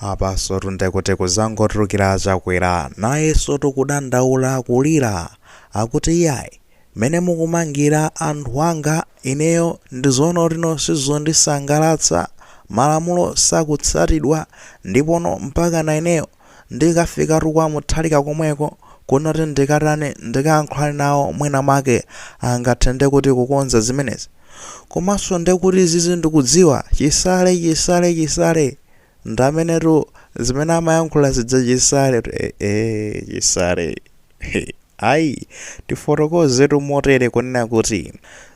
Apa sotu ndekoteko zangotulukira chakwera naye sotu kudandaula kulira akuti iyayi mene mukumangira anthu anga ineyo ndizoona lino sizondisangalatsa, malamulo sakutsatidwa ndipono mpaka na ineyo ndikafikatu kwa muthalika komweko kunoti ndikatane ndikayankhulane nawo mwina mwake angathe kuti kukonza zimenezi. Komanso ndekuti zizi ndikudziwa chisale ndamenetu zimene amayankhula zidza chisale ayi tifotokozetu motere kunena kuti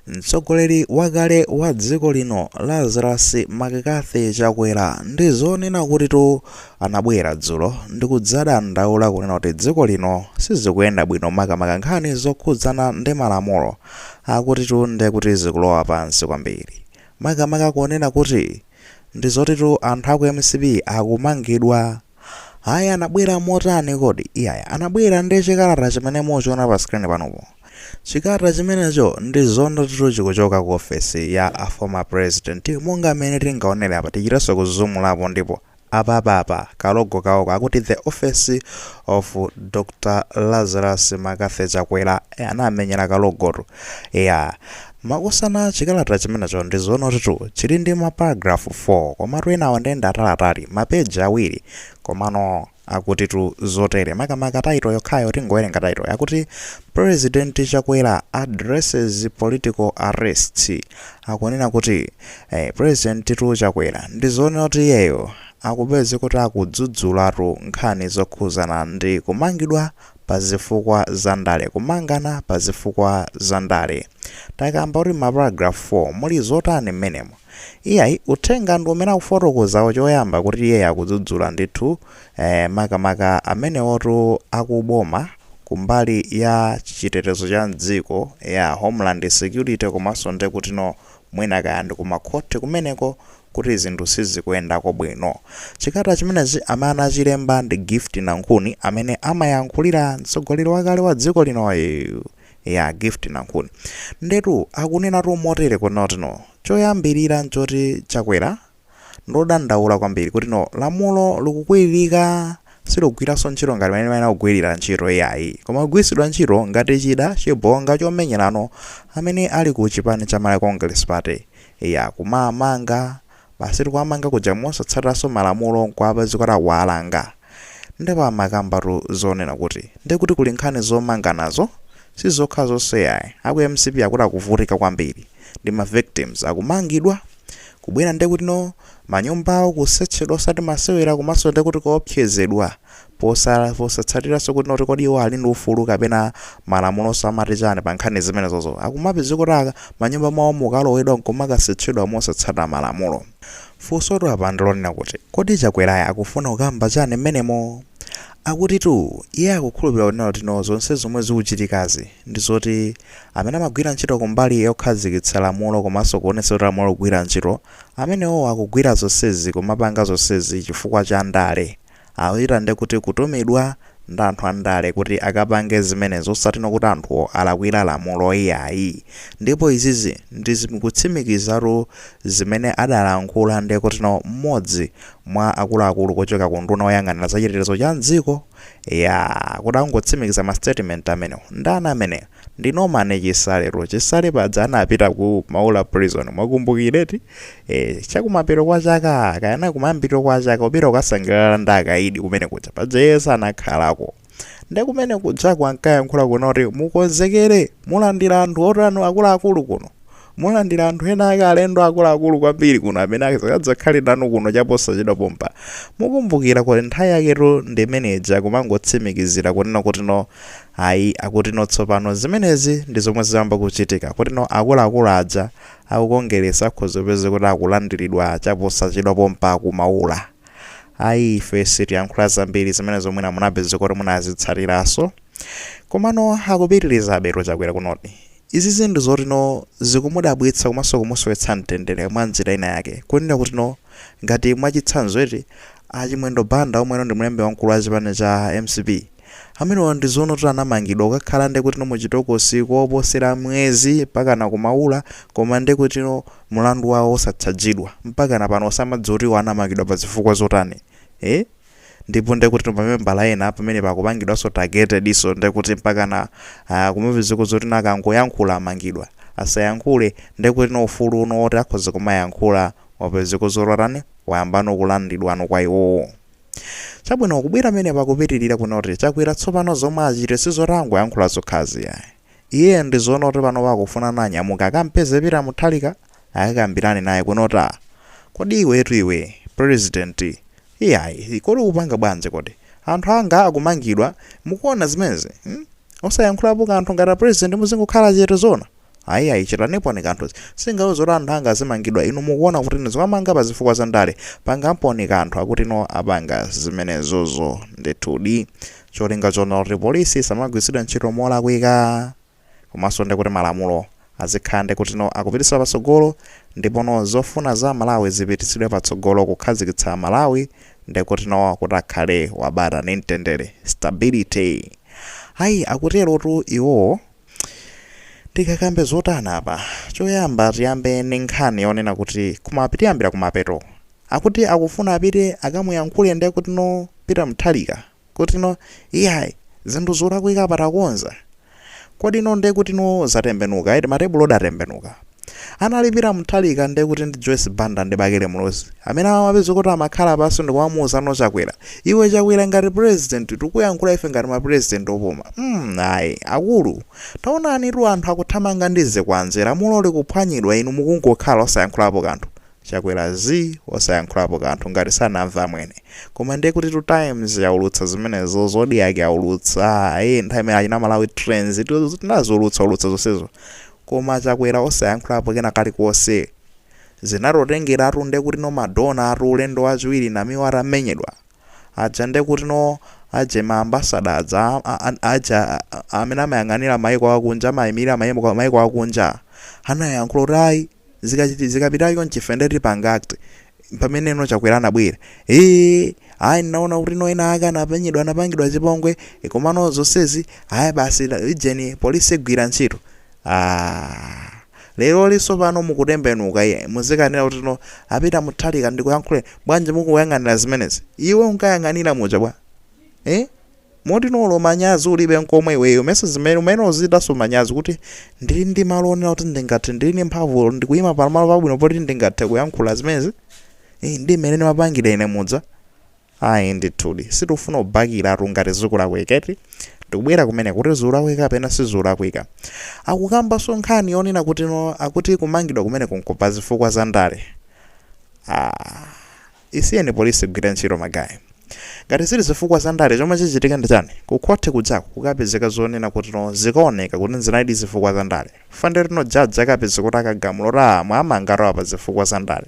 mtsogoleri wakale wa dziko lino Lazarus Makakathi Chakwera ndi zonena kuti anabwera dzulo ndikudzadandaula kunena kuti dziko lino sizikuyenda bwino makamaka nkhani zokhudzana ndi malamulo akuti ndekuti zikulowa pansi kwambiri, makamaka kunena kuti ndizotitu anthu aku MCP akumangidwa. Ayi anabwera motani kodi? Iyaya anabwera ndi chikalata chimene muchiona pa screen panopo. Chikalata chimenecho ndi zondotitu chikuchoka ku ofesi ya a former president, monga amene tingaonere apa tichitanso kuzumulapo ndipo apa kalogo kawo akuti the office of Dr. Lazarus Makakathi Chakwera anamenyera kalogotu. Makusana chikalata chimenecho ndi zonotitu chili ndi maparagrafu 4 komatu enawo ndenda atalatali mapeji awiri komano akutitu zotere makamaka taito yokhayo tingowerenga taito yakuti President Chakwera addresses political arrests. Akunena kuti President Chakwera ndi zonoti iyeyo akupeze kuti akudzudzulatu nkhani zokhuzana ndi kumangidwa pazifukwa za ndale, kumangana pazifukwa za ndale. Takamba kuti maparagrafu 4 muli zotani mmenemo. Iyayi uthenga ndi umene akufotokozawo choyamba kuti iye akudzudzula ndithu makamaka amenewotu akuboma kumbali ya chitetezo cha mdziko ya Homeland Security komanso ndekuti mwina kaya ndi kumakhoti kumeneko kuti zinthu sizikuyendako bwino. Chikalata chimenechi amene achilemba ndi Gift Nankhuni amene amayankhulira mtsogoleri wakale wa dziko lino ya Gift Nankhuni. Ndetu akunenatu motere kuti choyambirira nchoti Chakwera ndodandaula kwambiri kuti lamulo likukwiririka silugwiranso ntchito ngati mene kugwirira ntchito iyayi, koma kugwiritsidwa ntchito ngati chida chibonga chomenyerano amene ali ku chipani cha Malawi Congress Party kumamanga basi tikwamanga kuja mosatsatanso malamulo nkwapa zikota walanga. Ndipo amakambatu zonena kuti ndekuti kuli nkhani zomanga nazo sizokha zonse yayi aku MCP akuti akuvutika kwambiri ndi ma victims akumangidwa kubwera ndekuti manyumba kusetchedwa osati masewera komanso ndekuti kuopsezedwa posatsatiranso kuti kodi iwo ali ndi ufulu kapena malamulo samati chani pa nkhani zimenezozo akumapezeka manyumba mwawo mukalowedwa nkomakasetchedwa mosatsata malamulo. Funso apa ndilonena kuti kodi Chakwera akufuna kukamba chani mmenemo. Akutitu iye akukhulupirira kuti zonse zomwe zikuchitikazi ndi zoti amene amagwira ntchito kumbali yokhazikitsa lamulo komanso kuonetsa kuti lamulo kugwira ntchito amenewo akugwira zonsezi kumapanga zonsezi chifukwa cha ndale. Awira ndekuti kutumidwa ndi anthu andale kuti akapange zimenezo osati kuti anthu alakwira lamulo iyayi. Ndipo izizi ndizikutsimikizaru zimene adalankhula ndekuti mmodzi mwa akuluakulu kuchoka ku nduna yoyang'anira za chitetezo cha mdziko kuti angotsimikiza ma statement amenewo. Ndani amene ndi Norman Chisale padza anapita ku Maula prison mwakumbukireti chakumapeto kwa chaka kayana kumambito kwa chaka upita ukasangalala ndi akaidi kumene kuja padza yesu anakhalako. Ndi kumene kujaku ankayankhula kuti mukonzekere mulandira anthu otano akuluakulu kuno, mulandira anthu ena ake alendo akuluakulu kwambiri kuno amene akadzakhale nanu kuno chaposachedwa pompa. Mukumbukira kuti nthawi yaketu ndi manager kumangotsimikizira kunena kuti ayi akuti tsopano zimenezi ndi zomwe ziyamba kuchitika kuti akuluakulu aja akukongeresa khozopeze kuti akulandiridwa chaposachedwa pompa kumaula. Ayi ife sitiyankhula zambiri zimene zomwe munapeza kuti munazitsatiraso komano akupitiriza beto Chakwera kunoti izi zinthu zoti zikumudabwitsa komanso kumusowetsa mtendere mwa njira ina yake kunena kuti ngati mwachitsanzo eti achimwendo banda omwe ndi mlembi wamkulu wa chipani cha MCP amenewo ndi zonoti anamangidwa kukhala ndekuti muchitokosi koposera mwezi mpaka kumaula koma ndekuti mulandu wawo osatsajidwa mpaka pano osamadziwa kuti anamangidwa pa zifukwa zotani ndipo ndekuti pamembala ena pamene pakupangidwanso targeted iso ndekuti mpaka na kumuviziko zoti nakangoyankhula amangidwa asayankhule ndekuti no ufulu uno oti akhoza kumayankhula wapezeko zorarani wayambano kulandidwano kwa iwowo. Chabwino kubwera amene pakupitirira kunoti chakwera tsopano zomwe achite sizorango yankhula zokhazi yayi. Iye ndi zono kuti pano pakufuna nanyamuka akampeze pita muthalika akakambirane naye kunota kodi iwe president iyayi kodi upanga bwanji kodi anthu anga akumangidwa mukuona zimezi osayankhulapo kanthu ngati president muzingokhala chete zona ayi chitanepo ni kanthu singawuzora anthu anga azimangidwa inu mukuona kuti nizikamanga pa zifukwa za ndale pangamponi anthu akuti no apanga zimenezozo ndithudi cholinga chona kuti polisi samagwiritsidwa ntchito molakwika komanso ndekuti malamulo azikhande kuti no akupititsa patsogolo ndipo no zofuna za Malawi zipititsidwe patsogolo kukhazikitsa Malawi ndekuti no kuti akhale wabata ndi mtendere stability. Ayi akutero tu iwo tikakambe zotana apa choyamba tiyambe ndi nkhani yonena kuti kumapitiyambira kumapeto akuti akufuna apite akamuyankhule ndekuti no pita mthalika kuti no iyayi zinthu zolakwika patakonza kodi no ndekuti no zatembenuka iti matebulo datembenuka analipira mthalika ndekuti ndi Joyce Banda ndi Bakele Mulozi amene amapeza kuti amakhala pasi ndikuwamuza no Chakwera iwe Chakwera ngati president tikuyankhula ife ngati ma president opuma ayi akulu taonani tu anthu akuthamanga ndize kwanzera mulole kuphwanyidwa inu mukungokhala osayankhulapo kanthu Chakwera osayankhulapo kanthu ngati sanamva mwene koma ndekuti 2 times yaulutsa zimenezo zodi yake yaulutsa nthawi imene achina Malawi Trends tinazolutsa zonsezo koma Chakwera osayankhulapo kena kalikonse zinatotengeratu ndekuti no madona atu ulendo wachiwiri namiwo atamenyedwa aja ndekuti no aje maambasada aja amene amayang'anira maiko akunja amayimirira maiko akunja anayankhula kuti ayi zikapitayo nchifendeti pangakti pamene no Chakwera anabwera ayi naona kuti no ena ake anapangidwa chipongwe komano zonsezi ayi basi ijeni polisi igwira ntchito lero liso pano mukutembenuka iye muzikanira kuti no apita muthalika ndikuyankhule bwanji mukuyang'anira zimenezi iwe unkayang'anira muja bwa moti nolo manyazi ulibe nkomwe iweyo mese zimene umene uzitaso manyazi kuti ndili ndi malo onena kuti ndingathe ndili ndi mphamvu ndikuyima pamalo pabwino poti ndingathe kuyankhula zimenezi ndi mmene mapangira ine mudza ayi ndithudi sitifuna kubakiratu ngati zikulakweketi ndikubwera kumene kuti zikulakweka kapena sizikulakweka akukambanso nkhani yonena kuti no akuti kumangidwa kumene kunkopa zifukwa za ndale isiyeni polisi kugwira ntchito magayi ngati zili zifukwa za ndale chomwe chichitika ndi chani kukhothe kudzako kukapezeka zonena kuti no zikaoneka kuti zinali zifukwa za ndale fandere no jaji akapeza kuti akagamula mwamangaro apa zifukwa za ndale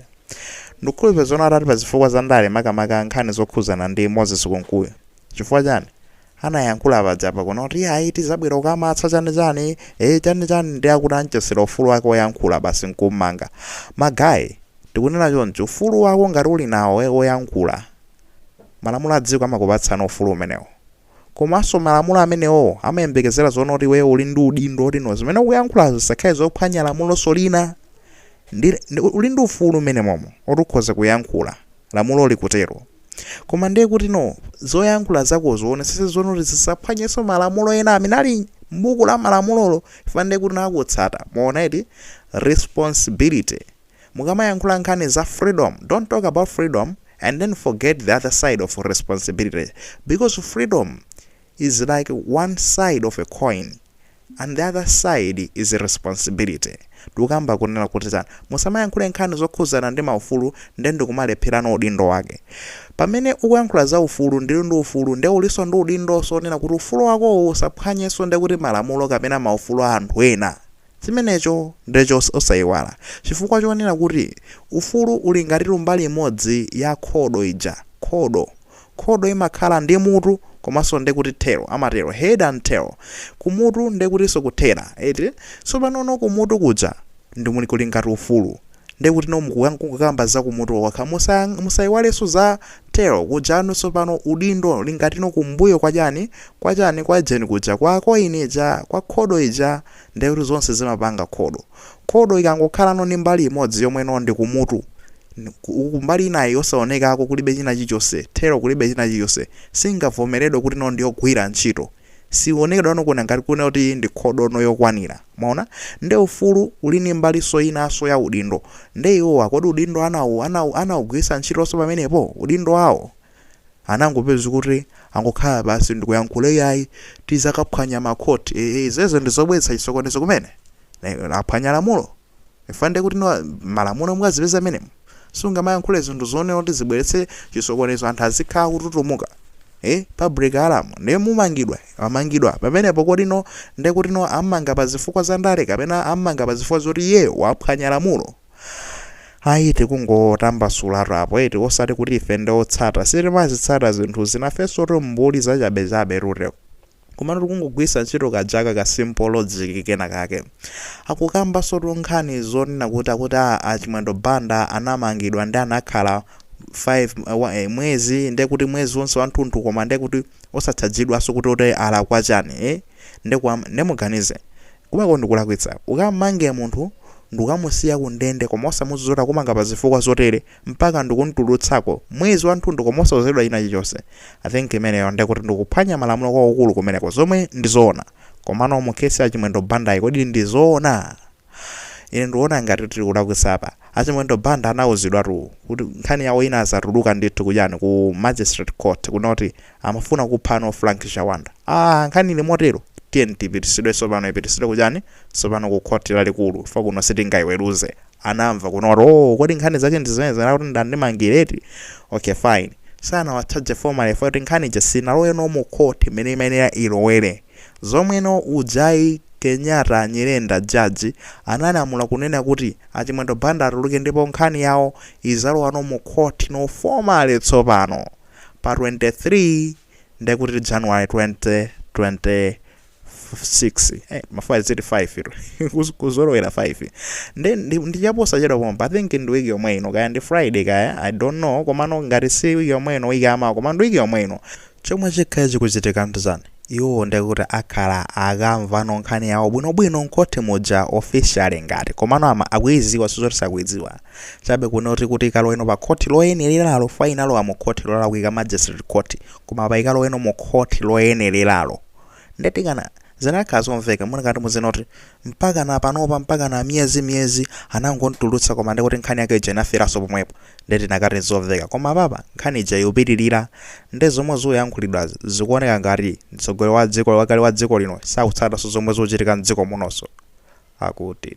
ndikukhulupirira zona atati pa zifukwa za ndale makamaka nkhani zokhuzana ndi Moses Kunkuyo chifukwa chani anayankhula padzapa kuno kuti ayi tizabwera kukamatsa chani ndi akuti anchesera ufulu wake woyankhula basi nkummanga magayi ndikunena choncho ufulu wako ngati uli nawo woyankhula malamulo a dziko amakupatsana ufulu umenewo komanso malamulo amenewo amayembekezera zona kuti iweyo uli ndi udindo kuti no zimene ukuyankhula zisakhale zophwanya lamulo solina uli ndi ufulu umene momo oti ukhoza kuyankhula lamulo likutero koma ndiye kuti no zoyankhula zako zionetsetse zona kuti zisaphwanyenso malamulo ena amene ali m'buku la malamulolo fande kuti nakutsata muona iti responsibility mukamayankhula nkhani za freedom don't talk about freedom and then forget the other side of responsibility because freedom is like one side of a coin and the other side is a responsibility tukamba kunena kuti tani musamayankhule nkhani zokhuzana ndi maufulu ndikumalepherana udindo wake pamene ukuyankhula za ufulu ndi ufulu nde uliso ndi udindo sonena kuti ufulu wako usaphwanyenso ndekuti malamulo kapena maufulu a anthu ena chimenecho ndecho osayiwala chifukwa chonena kuti ufulu uli ngati mbali imodzi ya khodo ija khodo imakhala ndi mutu komanso ndekuti tail amatero head and tail kumutu ndekutinso kuthera so panono kumutu kuja ndimuli kuli ngati ufulu ndekuti no mukukamba za kumutu wakha musayiwalenso za tail kujanso pano udindo lingati no kumbuyo kwa jeni kuja kwa coin ija kwa khodo ija ndekuti zonse zimapanga khodo ikangokhala no ndi mbali imodzi yomwe no ndi kumutu kumbali naye yosaonekako kulibe china chilichonse, thero kulibe china chilichonse, singavomeredwe kuti no ndiyogwira ntchito. Sioneka ono kuna ngati kuna kuti ndi khodono yokwanira. Maona nde ufulu ulini mbaliso inaso ya udindo. Nde iwo kodi udindo anaugwisa ntchito so pamenepo udindo wawo. Anangopeza kuti angokhala basi ndikuyankhula yayi tizakaphwanya makhoti. Izezo ndizobwetsa chisokonezo kumene. Aphwanya lamulo. Ifande kuti no malamulo mwazipeza menemo. Sungamayankhule zinthu zonena kuti zibweretse chisokonezo anthu azikhala kututumuka. Public alarm ne amangidwa pamenepo kodi no nde kuti no amanga pa zifukwa za ndale kapena amanga pa zifukwa zoti iye waphwanya lamulo. Ayi tikungotambasula apo osati kuti ife ndi otsata sitimazitsata zinthu zinafenso to mbuli zachabechabe rute kumano tikungogwisa ntchito kajaka ka simple logic kena kake. Akukamba soto nkhani zonena kuti Achimwendo Banda anamangidwa ndi anakhala 5 mwezi nde kuti mwezi wonse wanthunthu koma nde kuti osatchajidwa so kuti ala kwa chani nemuganize kumako ndikulakwitsa ukamange munthu ndikamusiya kundende koma osamuzota kumanga pa zifukwa zotere mpaka ndikuntulutsako mwezi wanthunthu koma osazedwa china chilichonse. I think imeneyo nde kuti ndikuphwanya malamulo kwaukulu kumeneko zomwe ndizoona komano mu kesi ya Achimwendo Banda kodi ndizoona. Ine ndiona ngati tiri kulakwitsapa. Achimwendo Banda anauzidwatu kuti nkhani yawo ina asatuluka ndithu kujani ku magistrate court kunoti amafuna kuphano Frank Shawanda. Nkhani ile motero TNT pitisidwe sopano ipitisidwe kujani sopano ku court lalikulu fa kuno sitingaiweruze. Anamva kunoti kodi nkhani zake ndizimene kuti ndandimangireti. Okay fine. Sana wachaje formally for nkhani jasina no mu court imene ilowere. Zomweno ujai Kenyatta Nyirenda judge ananamula kunena kuti Achimwendo Banda atuluke ndipo nkhani yawo izalowa no mu court no formally tsopano pa 23 nde kuti January 2026 mafua ziti 5 kuzolowera 5 ndichaposa chero pompa. I think ndi wiki yomwe ino kaya ndi Friday kaya I don't know komano ngati si wiki yomwe ino wiki ama komano wiki yomwe ino chomwe chikhaye chikuchitika ntuzani iwo ndekuti akhala akamva nkhani yawo bwinobwino nkhote moja officially ngati komano akuiziwa sizoti sakuiziwa chabe kunoti kuti ikalowa pa khoti loyenereralo final mu khoti lolakwika magistrate court koma pa ikalowa mu khoti loyenereralo ndetikana zinakhala zomveka munakati muzinoti mpaka na panopa mpaka na miyezi anangontulutsa koma ndekuti nkhani yake ija inaferaso pomwepo ndeti nakati zomveka koma papa nkhani ija yopitirira nde zomwe zoyankhulidwa zikuoneka ngati mtsogoleri wa dziko wakale wa dziko lino sakutsata zomwe zochitika mdziko munonso akuti